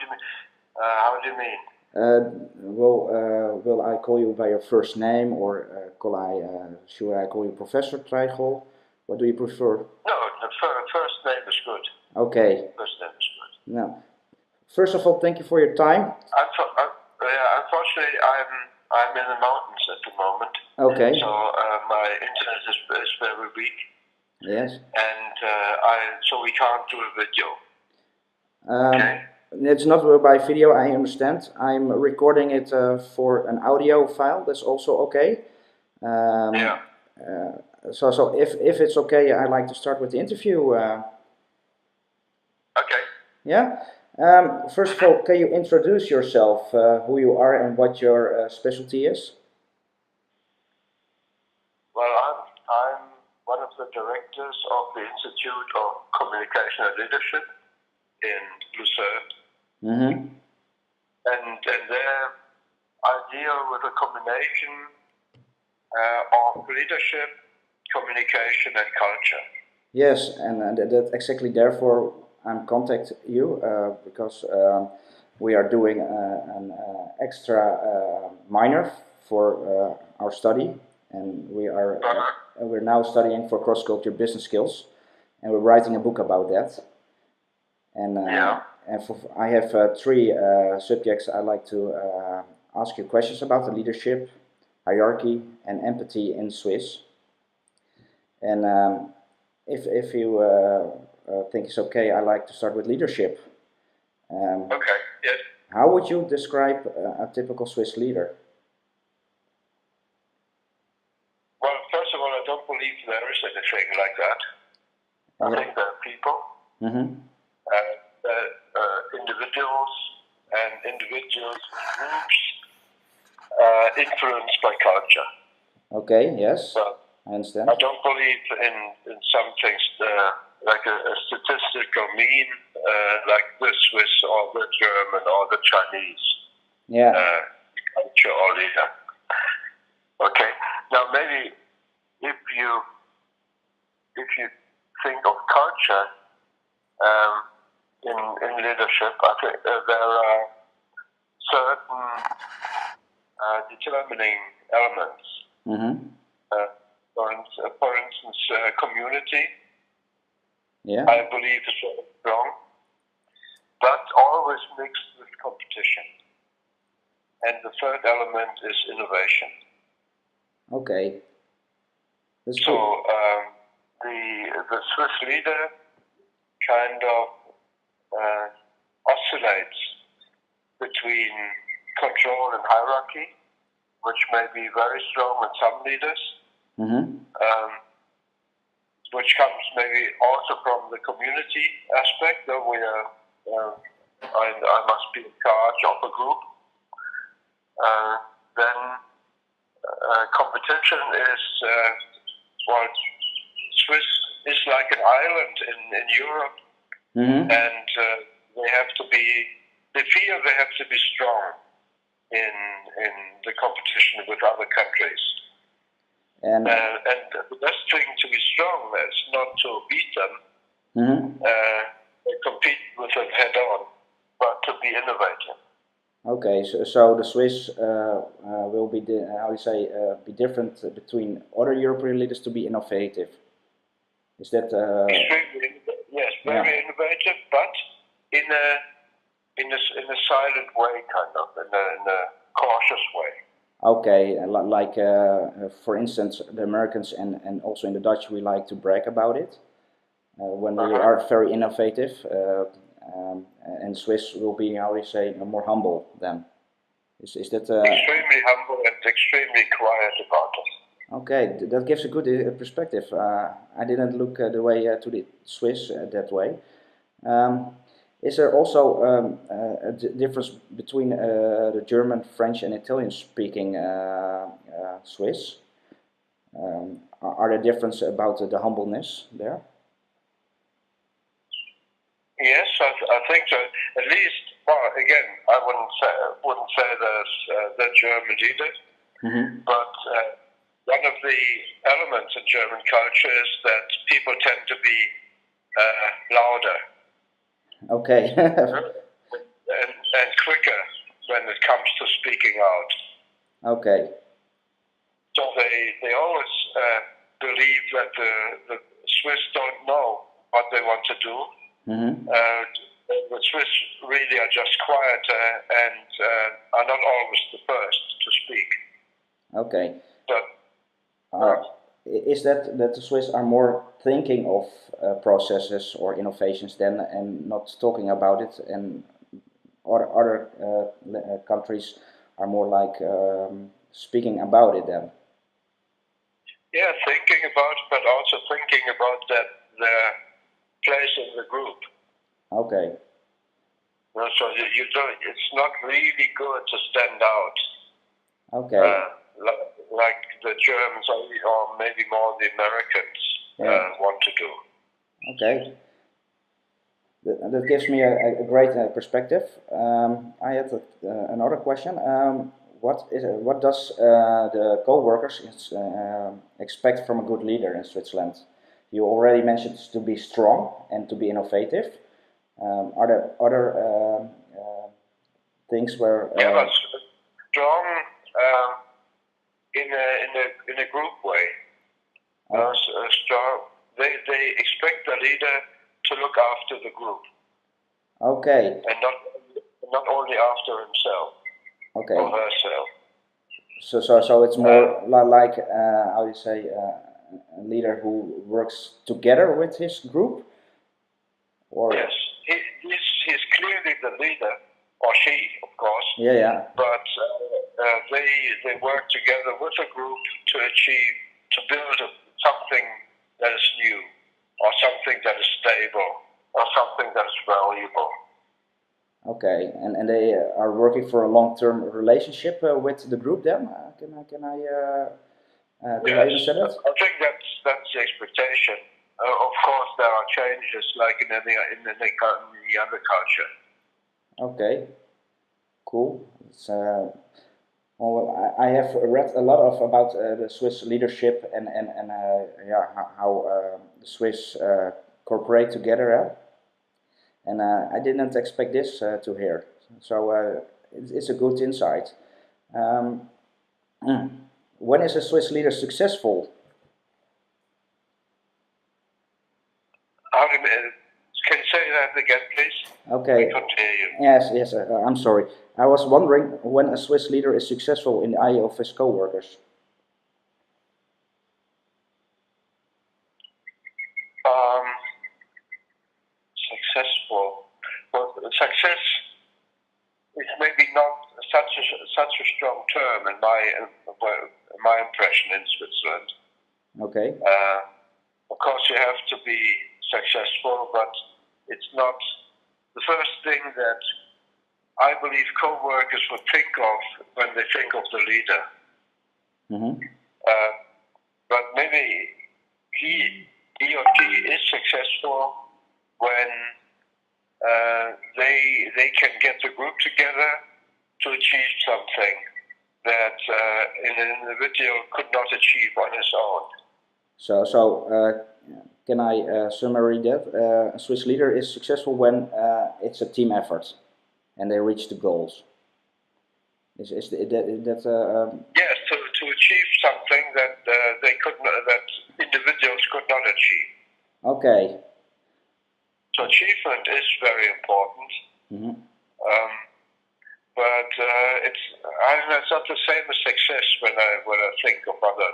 do you mean? How do you mean? Will I call you by your first name, or should I call you Professor Treichel? What do you prefer? No, the first name is good. Okay. First name is good. Now, first of all, thank you for your time. Unfortunately, I'm in the mountains at the moment. Okay. So my internet is very weak. Yes. And so we can't do a video. Okay. It's not by video, I understand. I'm recording it for an audio file. That's also okay. Yeah. So if it's okay, I'd like to start with the interview. Okay. Yeah. First of all, can you introduce yourself, who you are and what your specialty is? Well, I'm one of the directors of the Institute of Communication and Leadership in Lucerne. Mm-hmm. And there I deal with a combination of leadership, communication, and culture. Yes, and that exactly therefore I'm contacting you because we are doing an extra minor for our study, and we're now studying for cross-culture business skills, and we're writing a book about that. And I have three subjects I'd like to ask you questions about: the leadership, hierarchy, and empathy in Swiss. And if you think it's okay, I'd like to start with leadership. Okay, yes. How would you describe a typical Swiss leader? Well, first of all, I don't believe there is anything like that. I think there are people, individuals, and individuals in groups influenced by culture. Okay, yes. So I understand. I don't believe in some things like a statistical mean, like the Swiss or the German or the Chinese culture or leader. Okay. Now maybe if you think of culture in leadership, I think there are certain determining elements. For instance, community. Yeah. I believe is very strong, but always mixed with competition. And the third element is innovation. Okay. That's so good. The Swiss leader kind of oscillates between control and hierarchy, which may be very strong with some leaders. Which comes maybe also from the community aspect, though I must be in charge of a group. Then competition is, Swiss is like an island in Europe, and they feel they have to be strong in the competition with other countries. And the best thing to be strong is not to beat them, compete with them head on, but to be innovative. Okay, so the Swiss will be be different between other European leaders to be innovative. Is that very innovative, but in a silent way, kind of in a cautious way. Okay, like for instance, the Americans and also in the Dutch, we like to brag about it when we are very innovative, and Swiss will be, how do you say, more humble then. Is that extremely humble and extremely quiet about it? Okay, that gives a good perspective. I didn't look the way to the Swiss that way. Is there also a difference between the German, French, and Italian-speaking Swiss? Are there differences about the humbleness there? Yes, I think so. At least, well, again, I wouldn't say the German leaders, but one of the elements in German culture is that people tend to be louder. Okay. and quicker when it comes to speaking out. Okay. So they always believe that the Swiss don't know what they want to do. Mm-hmm. The Swiss really are just quieter and are not always the first to speak. Okay. But is that the Swiss are more thinking of processes or innovations than and not talking about it, and other countries are more like speaking about it then? Yeah, thinking about it, but also thinking about their place in the group. Okay. So you don't. It's not really good to stand out. Okay. Like the Germans or maybe more the Americans want to do. Okay. That gives me a great perspective. I had another question. What does the co-workers expect from a good leader in Switzerland? You already mentioned to be strong and to be innovative. Are there other things where? But strong in a group way. Strong. They expect the leader to look after the group. Okay. And not only after himself. Okay. Or herself. So it's more like how you say a leader who works together with his group. Or yes, he's clearly the leader, or she, of course. Yeah. But they work together with a group to build something that is new, or something that is stable, or something that is valuable. Okay, and they are working for a long-term relationship with the group then? Can I do I understand that? I think that's the expectation. Of course, there are changes like in any other culture. Okay, cool. It's, well, I have read a lot about the Swiss leadership and how the Swiss cooperate together. And I didn't expect this to hear. So it's a good insight. When is a Swiss leader successful? Can you say that again, please? Okay. I couldn't hear you. Yes. I'm sorry. I was wondering when a Swiss leader is successful in the eye of his co-workers. Successful. Well, success is maybe not such a strong term in my impression in Switzerland. Okay. Of course, you have to be successful, but it's not the first thing that I believe co-workers would think of when they think of the leader. Mm-hmm. But maybe he or she is successful when they can get the group together to achieve something that an individual could not achieve on his own. So can I summary that? A Swiss leader is successful when it's a team effort and they reach the goals. Is that yes, to achieve something that that individuals could not achieve. Okay. So achievement is very important. Mm-hmm. But it's not the same as success when I think of other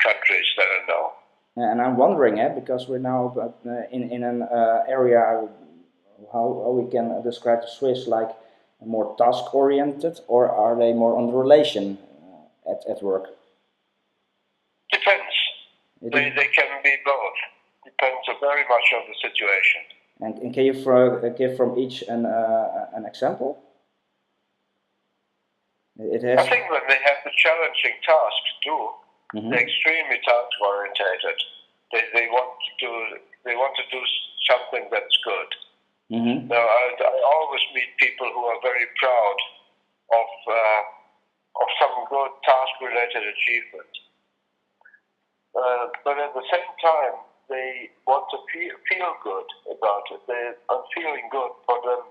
countries that I know. And I'm wondering, because we're now in an area, how we can describe the Swiss, like more task-oriented, or are they more on the relation at work? Depends. They can be both. Depends very much on the situation. And can you give from each an example? I think when they have the challenging task to do, mm-hmm. they're extremely task orientated. They want to do something that's good. Mm-hmm. Now, I always meet people who are very proud of some good task-related achievement. But at the same time, they want to feel good about it. I'm feeling good for them,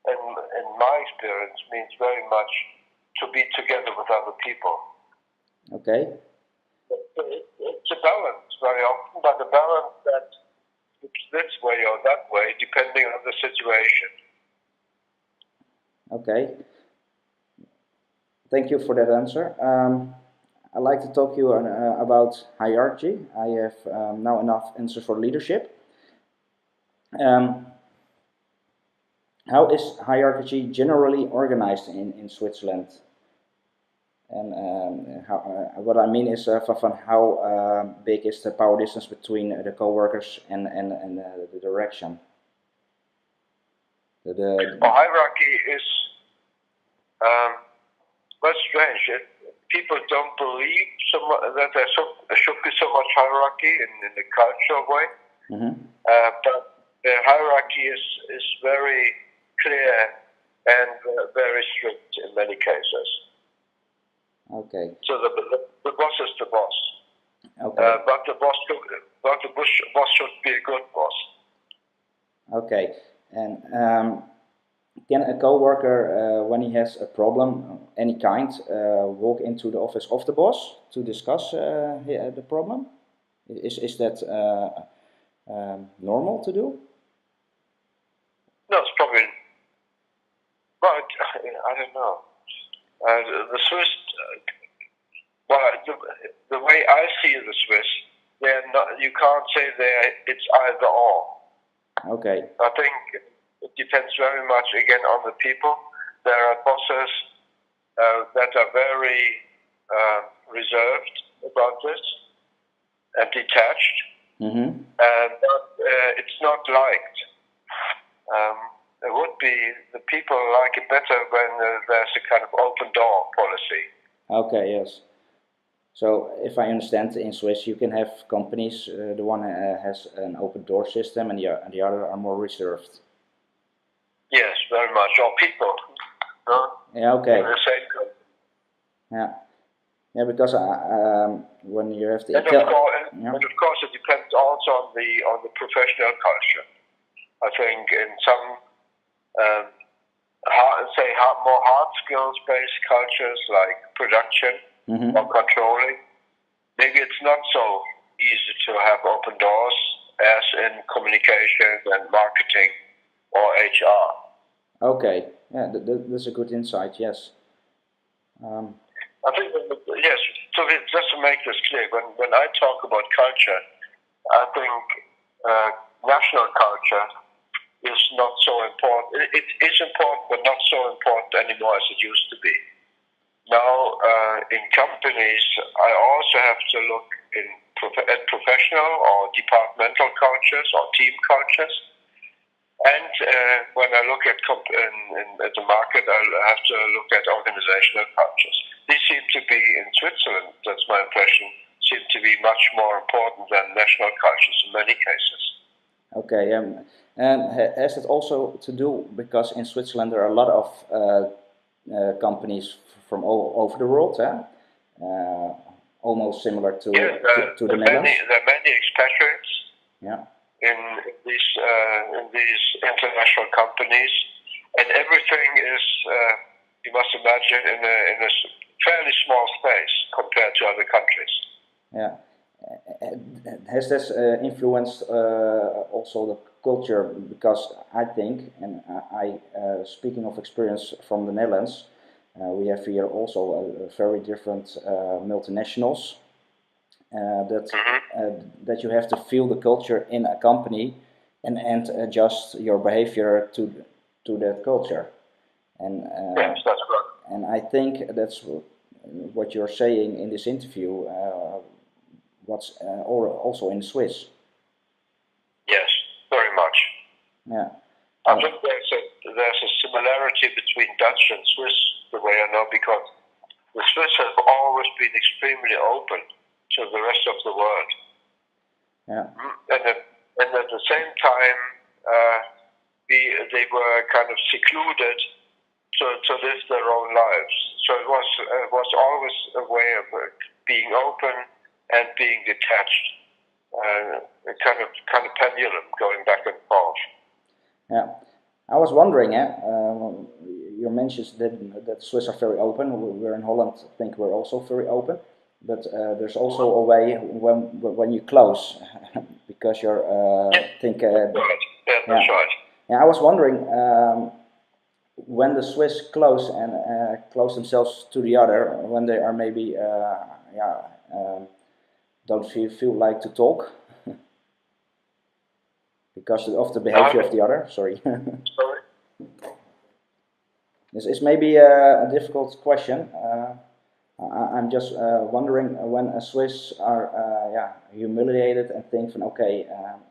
and my experience, means very much to be together with other people. Okay. It's a balance very often, but a balance that it's this way or that way, depending on the situation. Okay. Thank you for that answer. I'd like to talk to you about hierarchy. I have now enough answers for leadership. How is hierarchy generally organized in Switzerland? And what I mean is how big is the power distance between the co-workers and the direction? Hierarchy is quite strange. People don't believe that there should be so much hierarchy in the cultural way, but the hierarchy is very clear and very strict in many cases. Okay. So the boss is the boss. Okay. But the boss should be a good boss. Okay. And can a co-worker, when he has a problem, any kind, walk into the office of the boss to discuss the problem? Is that normal to do? No, it's probably. Well, I don't know. The Swiss, the way I see the Swiss, they're not. You can't say it's either or. Okay. I think it depends very much again on the people. There are bosses that are very reserved about this and detached, but it's not liked. It would be the people like it better when there's a kind of open door policy. Okay, yes. So if I understand, in Swiss you can have companies, the one has an open door system and the other are more reserved. Yes, very much. Or people. Yeah, okay. The same company. Yeah. Yeah, because when you have the... And of course it depends also on the professional culture. I think in some more hard skills based cultures like production or controlling, maybe it's not so easy to have open doors as in communication and marketing or HR. Okay, yeah, that's a good insight. Yes. I think yes. So just to make this clear, when I talk about culture, I think national culture is not so important. It is important, but not so important anymore as it used to be. Now, in companies, I also have to look at professional or departmental cultures or team cultures. And when I look at the market, I have to look at organizational cultures. These seem to be, in Switzerland, that's my impression, seem to be much more important than national cultures in many cases. Okay, and has it also to do, because in Switzerland there are a lot of companies from all over the world, almost similar to the Netherlands? There are many expatriates. Yeah. In these international companies, and everything is, you must imagine, in a fairly small space compared to other countries. Yeah. Has this influenced also the culture? Because I think, and speaking of experience from the Netherlands, we have here also a very different multinationals. That you have to feel the culture in a company and adjust your behavior to that culture. And yes, that's right. And I think that's what you're saying in this interview. What's also in Swiss. Yes, very much. Yeah. I think there's a similarity between Dutch and Swiss, the way I know, because the Swiss have always been extremely open to the rest of the world. Yeah. And at the same time, they were kind of secluded to live their own lives. So it was always a way of being open and being detached, a kind of pendulum going back and forth. Yeah, I was wondering, you mentioned that Swiss are very open. We're in Holland. I think we're also very open. But there's also a way when you close, because you're think. Yeah, that's right. Yeah, I was wondering when the Swiss close and close themselves to the other, when they are maybe don't feel like to talk because of the behavior of the other. Sorry. Sorry. This is maybe a difficult question. I'm just wondering when a Swiss are humiliated and think from, okay,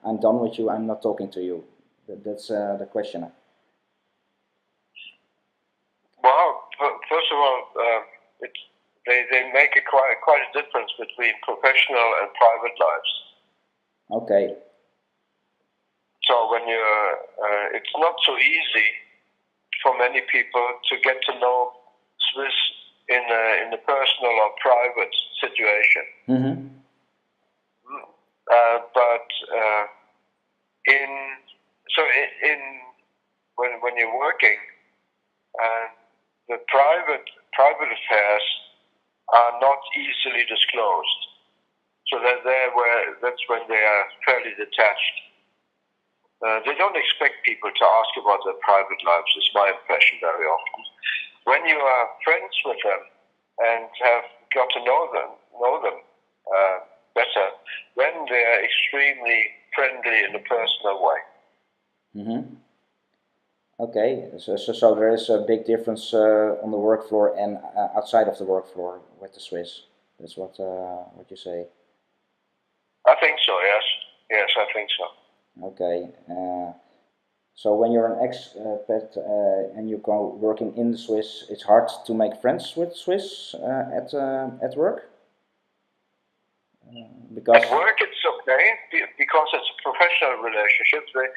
I'm done with you, I'm not talking to you. That's the question. Well, first of all, they make quite a difference between professional and private lives. Okay. So when it's not so easy for many people to get to know Swiss in a personal or private situation. Mm-hmm. But when you're working, the private affairs are not easily disclosed. So that's when they are fairly detached. They don't expect people to ask about their private lives, is my impression very often. When you are friends with them and have got to know them better, then they are extremely friendly in a personal way. Mm-hmm. Okay, so there is a big difference on the work floor and outside of the work floor with the Swiss. That's what you say. I think so. Yes, I think so. Okay. So when you're an expat and you go working in the Swiss, it's hard to make friends with Swiss at work? Because at work it's okay, because it's a professional relationship. There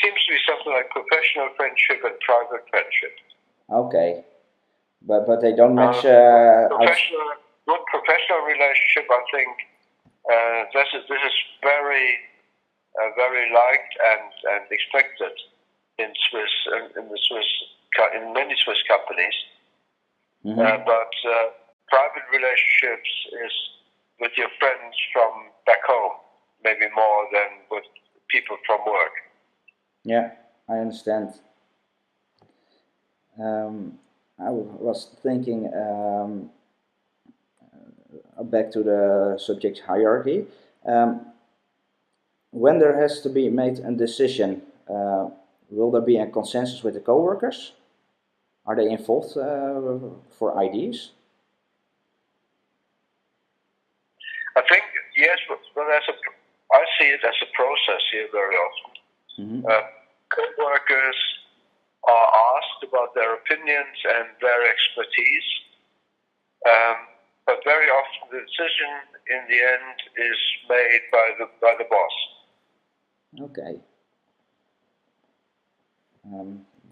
seems to be something like professional friendship and private friendship. Okay. But they don't match... good professional relationship, I think, this is very liked and expected in many Swiss companies. Mm-hmm. But private relationships is with your friends from back home, maybe more than with people from work. Yeah, I understand. I was thinking back to the subject hierarchy. When there has to be made a decision, will there be a consensus with the co-workers? Are they involved for ideas? I think yes, but I see it as a process here very often. Mm-hmm. Co-workers are asked about their opinions and their expertise, but very often the decision in the end is made by the boss. Okay.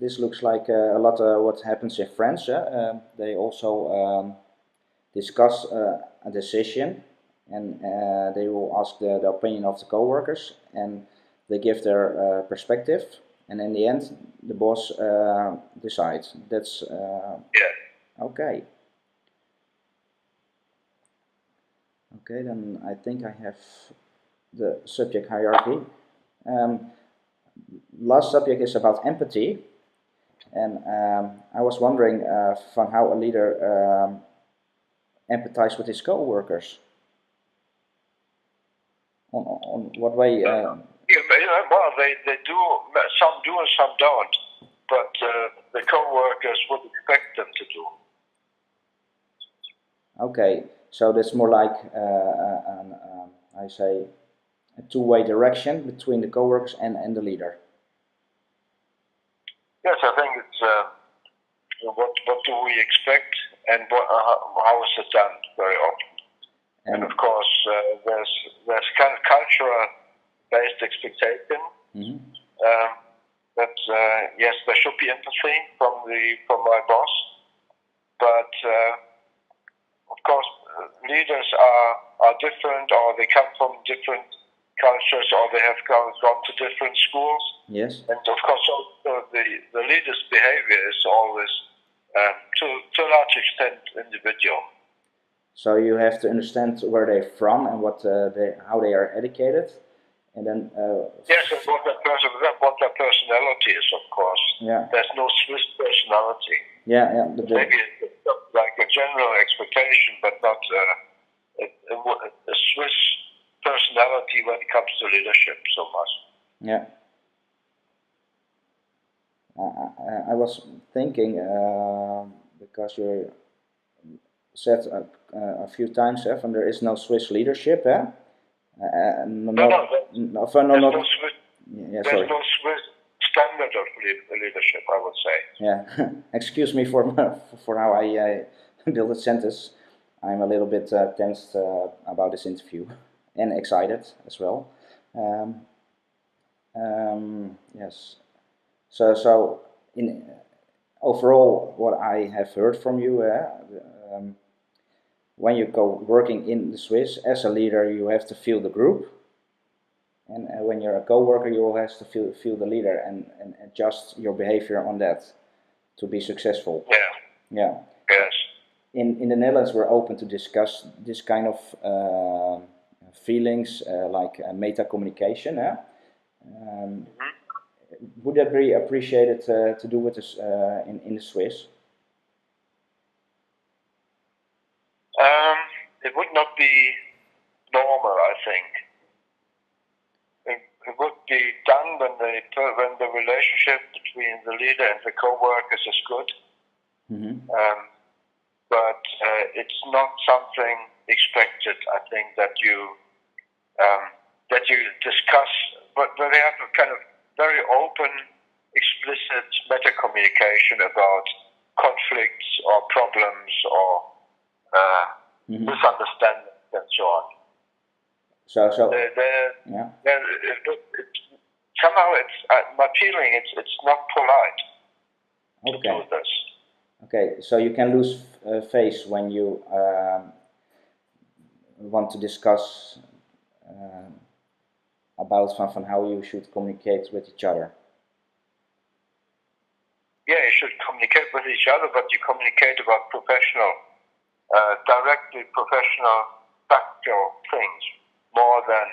This looks like a lot of what happens in France. They also discuss a decision, and they will ask the opinion of the co-workers, and they give their perspective, and in the end the boss decides. That's okay. Okay, then I think I have the subject hierarchy. Last subject is about empathy, and I was wondering from how a leader empathize with his co-workers. On what way? Well, they do. Some do and some don't. But the co-workers would expect them to do. Okay, so that's more like I say a two-way direction between the co-workers and the leader. Yes, I think it's what do we expect and how is it done very often. And of course, there's kind of cultural-based expectation that yes, there should be empathy from my boss, but of course, leaders are different, or they come from different cultures, or they have gone to different schools. Yes. And of course, also the leader's behavior is always, to a large extent, individual. So you have to understand where they're from and how they are educated, and then. Yes, and what their personality is, of course. Yeah. There's no Swiss personality. Yeah. Maybe it's like a general expectation, but not a Swiss personality when it comes to leadership so much. Yeah. I was thinking because you said a few times, there is no Swiss leadership, no, no Swiss. Yeah, there's no Swiss standard of leadership, I would say. Yeah, excuse me for how I build a sentence. I'm a little bit tensed about this interview and excited as well. Yes. So in overall, what I have heard from you, when you go working in the Swiss as a leader, you have to feel the group, and when you're a co-worker, you have to feel the leader and adjust your behavior on that to be successful. Yeah. Yeah. Yes. In the Netherlands, we're open to discuss this kind of feelings, like meta communication. Would that be appreciated to do with us in the Swiss? It would not be normal, I think. It would be done when the relationship between the leader and the co-workers is good. But it's not something expected. I think that you discuss, but they have a kind of very open, explicit meta communication about conflicts or problems or misunderstandings and so on. Somehow it's my feeling. It's not polite to do this. Okay, so you can lose face when you want to discuss about van how you should communicate with each other. Yeah, you should communicate with each other, but you communicate about directly professional, factual things more than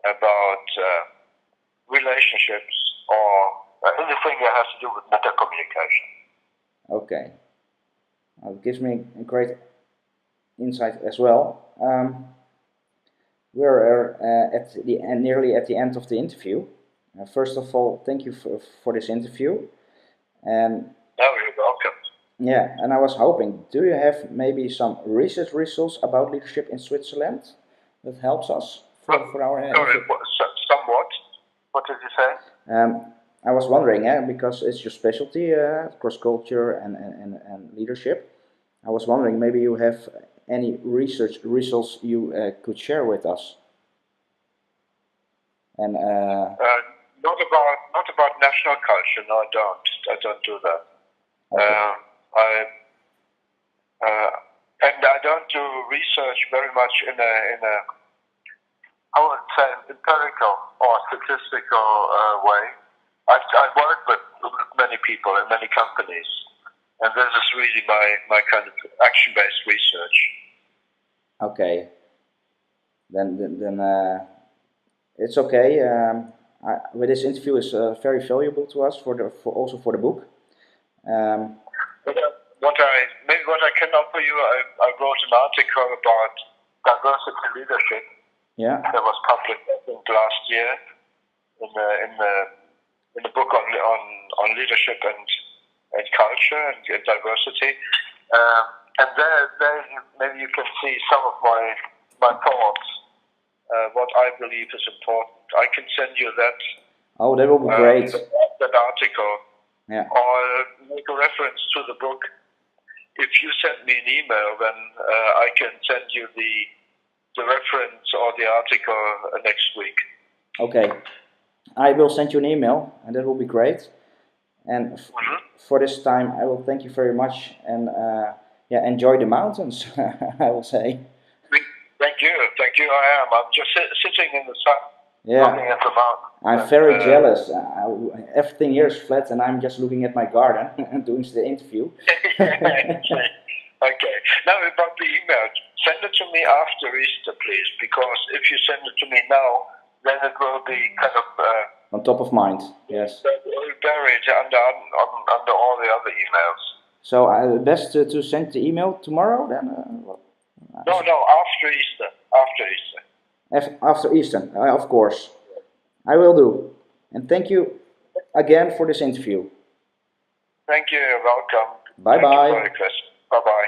about relationships or anything that has to do with meta communication. Okay, it gives me a great insight as well. We're nearly at the end of the interview. First of all, thank you for this interview. And you're welcome. Yeah, and I was hoping, do you have maybe some research results about leadership in Switzerland that helps us for our sorry, somewhat. What did you say? I was wondering, because it's your specialty, cross culture and leadership. I was wondering, maybe you have any research results you could share with us. And not about national culture. No, I don't do that. Okay. And I don't do research very much in a I would say empirical or statistical way. I work with many people in many companies, and this is really my kind of action-based research. Okay. Then it's okay. With this interview is very valuable to us also for the book. What I can offer you, I wrote an article about diversity leadership. Yeah. That was published, I think, last year in the book on leadership and culture and diversity. And there maybe you can see some of my thoughts, what I believe is important. I can send you that. Oh, that will be great. That article. Yeah. Or make a reference to the book. If you send me an email, then I can send you the reference or the article next week. Okay. I will send you an email, and that will be great. And for this time, I will thank you very much, and enjoy the mountains, I will say. Thank you. I am. I'm just sitting in the sun. looking at the mountain. I'm very jealous. Everything here is flat, and I'm just looking at my garden and doing the interview. Okay. Now about the email, send it to me after Easter, please, because if you send it to me now, then it will be kind of on top of mind. Yes. Buried under all the other emails. So best to send the email tomorrow then? No, after Easter. After Easter, of course. I will do. And thank you again for this interview. Thank you. You're welcome. Bye-bye. Bye-bye.